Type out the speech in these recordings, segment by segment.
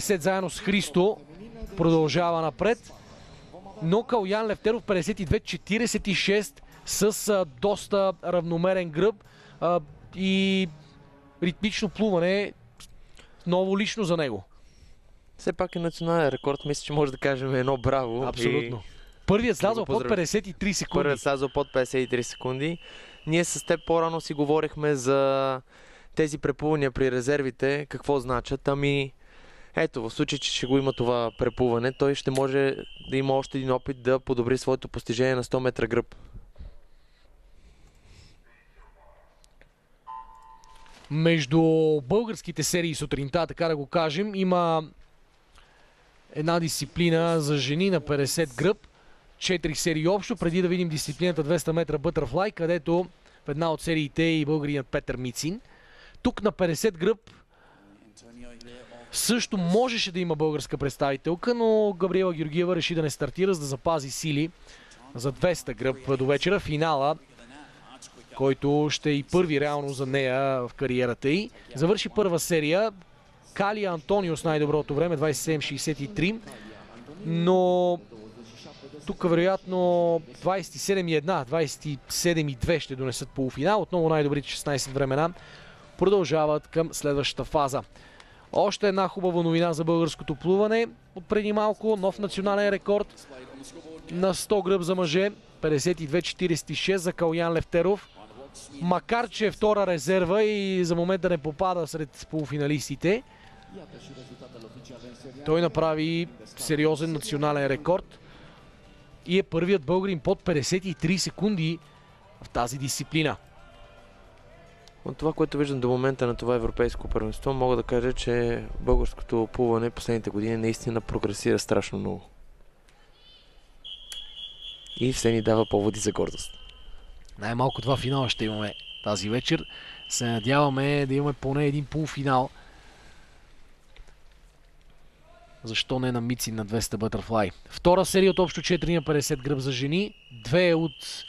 заедно с Христо продължава напред, но Калоян Левтеров 52-46 с доста равномерен гръб и ритмично плуване, ново лично за него. Все пак е национален рекорд, мисля, че може да кажем едно браво. Абсолютно. Първият слязъл под 53 секунди. Първият слязъл под 53 секунди. Ние с теб по-рано си говорихме за тези преплувания при резервите, какво значат. Ами, ето, в случай, че ще го има това преплуване, той ще може да има още един опит да подобри своето постижение на 100 метра гръб. Между българските серии сутринта, така да го кажем, има една дисциплина за жени на 50 гръб. 4 серии общо, преди да видим дисциплината 200 метра бътърфлай, където в една от сериите е и българинът Петър Мицин. Тук на 50 гръб също можеше да има българска представителка, но Габриела Георгиева реши да не стартира, за да запази сили за 200 гръб до вечера. Финала, който ще е и първи реално за нея в кариерата й. Завърши първа серия. Калия Антонио с най-доброто време, 27.63. Но тук вероятно 27.1, 27.2 ще донесат полуфинал. Отново най-добрите 16 времена продължават към следващата фаза. Още една хубава новина за българското плуване. От преди малко нов национален рекорд на 100 гръб за мъже. 52.46 за Калоян Левтеров. Макар че е втора резерва и за момента не попада сред полуфиналистите, той направи сериозен национален рекорд и е първият българин под 53 секунди в тази дисциплина. От това, което виждам до момента на това европейско първенство, мога да кажа, че българското плуване последните години наистина прогресира страшно много. И все ни дава поводи за гордост. Най-малко два финала ще имаме тази вечер. Се надяваме да имаме поне един полуфинал. Защо не на Мицин на 200 бътърфлай. Втора серия от общо 4 на 50 гръб за жени. 2 от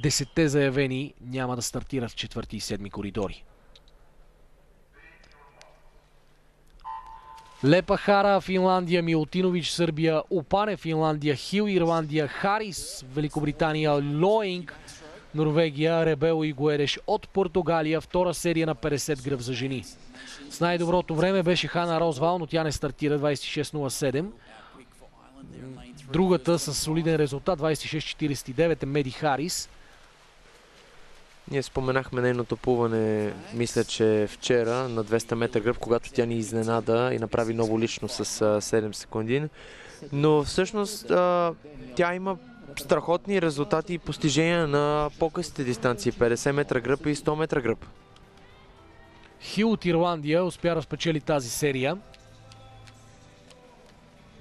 10-те заявени няма да стартират в четвърти и седми коридори. Лепа Хара, Финландия, Милутинович, Сърбия, Опане, Финландия, Хил, Ирландия, Харис, Великобритания, Лоинг, Норвегия, Ребело и Гуедеш от Португалия. Втора серия на 50 гръб за жени. С най-доброто време беше Хана Розвал, но тя не стартира, 26.07. Другата с солиден резултат, 26.49 е Меди Харис. Ние споменахме нейното плуване, мисля, че вчера на 200 метра гръб, когато тя ни изненада и направи ново лично с 7 секунди. Но всъщност тя има страхотни резултати и постижения на по-късите дистанции, 50 метра гръб и 100 метра гръб. Хил от Ирландия успя да спечели тази серия.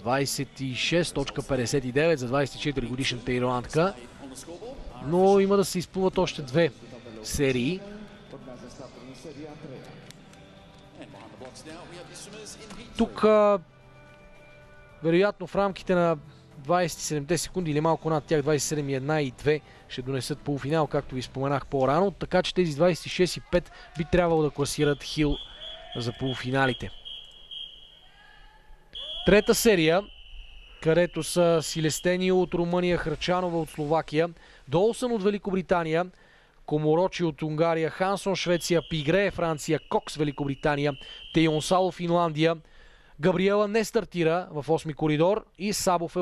26.59 за 24 годишната ирландка. Но има да се изплуват още две серии. Тук вероятно в рамките на 27 секунди или малко над тях, 27.1 и 2 ще донесат полуфинал, както ви споменах по-рано. Така че тези 26.5 би трябвало да класират Хил за полуфиналите. Трета серия, където са Силестени от Румъния, Храчанова от Словакия, Долсън от Великобритания, Коморочи от Унгария, Хансон Швеция, Пигре Франция, Кокс Великобритания, Тейонсало Финландия. Габриела не стартира в 8-ми коридор и Сабов е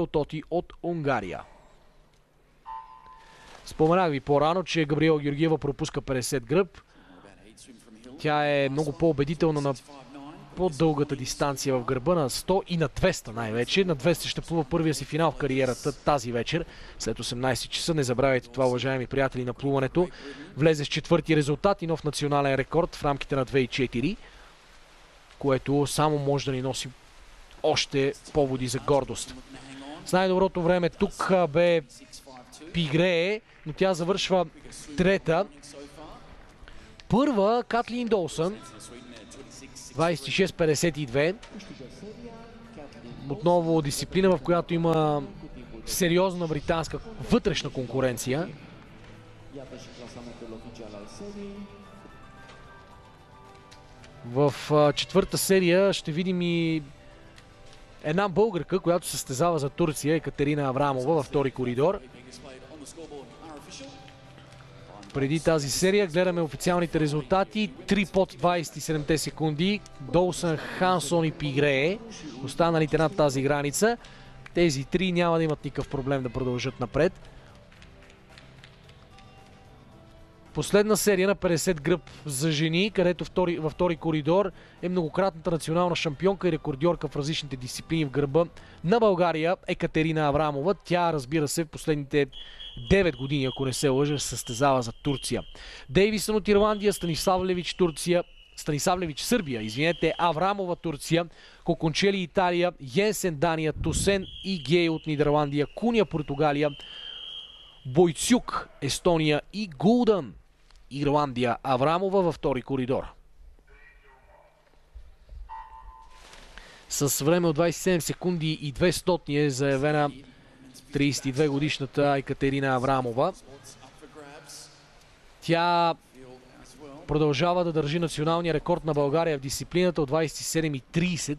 от Унгария. Споменах ви по-рано, че Габриела Георгиева пропуска 50 гръб. Тя е много по-убедителна на по-дългата дистанция в гърба, на 100 и на 200 най-вече. На 200 ще плува първия си финал в кариерата тази вечер, след 18 часа. Не забравяйте това, уважаеми приятели на плуването. Влезе с четвърти резултат и нов национален рекорд в рамките на 2.4, което само може да ни носи още поводи за гордост. С най-доброто време тук бе Пигре, но тя завършва трета. Първа Катлин Долсън, 26.52. Отново дисциплина, в която има сериозна британска вътрешна конкуренция. В четвърта серия ще видим и Една българка, която се състезава за Турция, Екатерина Аврамова във втори коридор. Преди тази серия гледаме официалните резултати. 3 под 27 секунди. Долсън, Хансон и Пигрее. Останалите над тази граница. Тези три няма да имат никакъв проблем да продължат напред. Последна серия на 50 гръб за жени, където във втори коридор е многократната национална шампионка и рекордьорка в различните дисциплини в гръба на България Екатерина Аврамова. Тя, разбира се, в последните 9 години, ако не се лъжа, се състезава за Турция. Дейвисън от Ирландия, Станиславлевич Сърбия, Аврамова Турция, Кокончели Италия, Йенсен Дания, Тусен и Гей от Нидерландия, Куня Португалия, Бойцюк Естония и Гулдън Ирландия. Аврамова във втори коридор. С време от 27 секунди и 200 е заявена 32 годишната Екатерина Аврамова. Тя продължава да държи националния рекорд на България в дисциплината от 27,30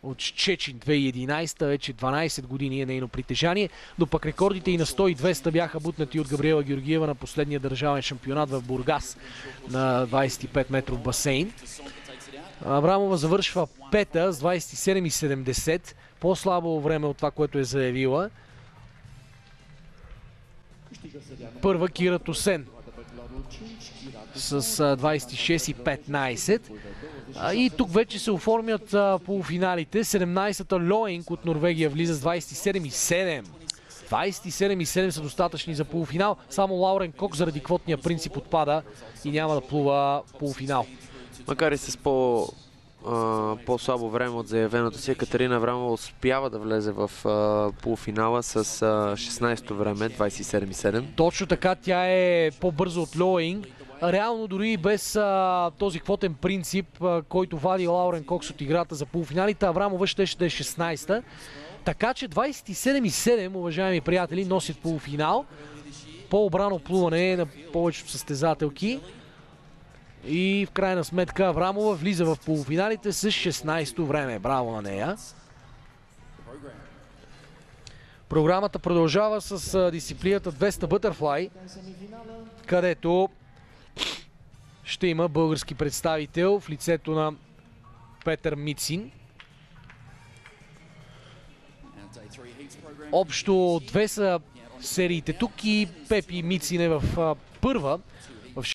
от Чечин 2011, вече 12 години е нейно притежание, но пък рекордите и на 100 и 200 бяха бутнати от Габриела Георгиева на последния държавен шампионат в Бургас на 25 метров басейн. Аврамова завършва пета с 27,70, по-слабо време от това, което е заявила. Първа Кира Тусен с 26,15. И тук вече се оформят полуфиналите. 17-та Лоинг от Норвегия влиза с 27,7. 27,7 са достатъчни за полуфинал. Само Лаурен Кок заради квотния принцип отпада и няма да плува полуфинал. Макар и с по-слабо време от заявеното си, Екатерина Аврамова успява да влезе в полуфинала с 16-то време, 27,7. Точно така, тя е по-бързо от Лоинг. Реално дори без този квотен принцип, който вади Лаурен Кокс от играта за полуфиналите, Аврамова ще да е 16-та. Така че 27,7, уважаеми приятели, носят полуфинал. По-обрано плуване на повечето състезателки. И в крайна сметка Аврамова влиза в полуфиналите с 16-то време. Браво на нея! Програмата продължава с дисциплината 200 Бътърфлай, където ще има български представител в лицето на Петър Мицин. Общо две са сериите тук и Пепи Мицин е в първа.